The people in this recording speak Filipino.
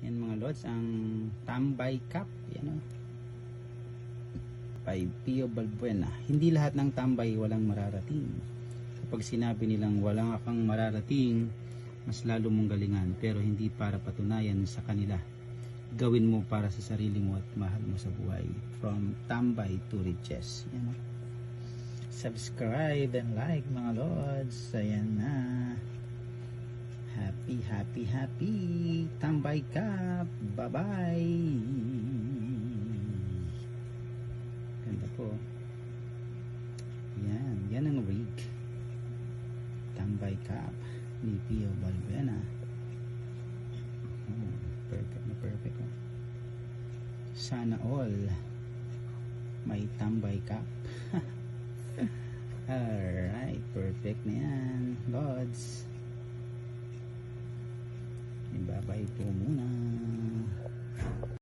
Yan mga lods, ang tambay cup. Yan o. By Pio Balbuena. Hindi lahat ng tambay walang mararating. Kapag sinabi nilang walang kang mararating, mas lalo mong galingan, pero hindi para patunayan sa kanila. Gawin mo para sa sarili mo at mahal mo sa buhay. From tambay to riches. Yan o. Subscribe and like mga lods. Ayan na. Happy, happy, happy tambay cup. Bye bye. Ganda po. Yan ang rig. Tambay cup ni Pio Balbuena. Oh, perfect na perfect. Oh. Sana all may tambay cup. Alright, perfect na yan, lods. Ibabay po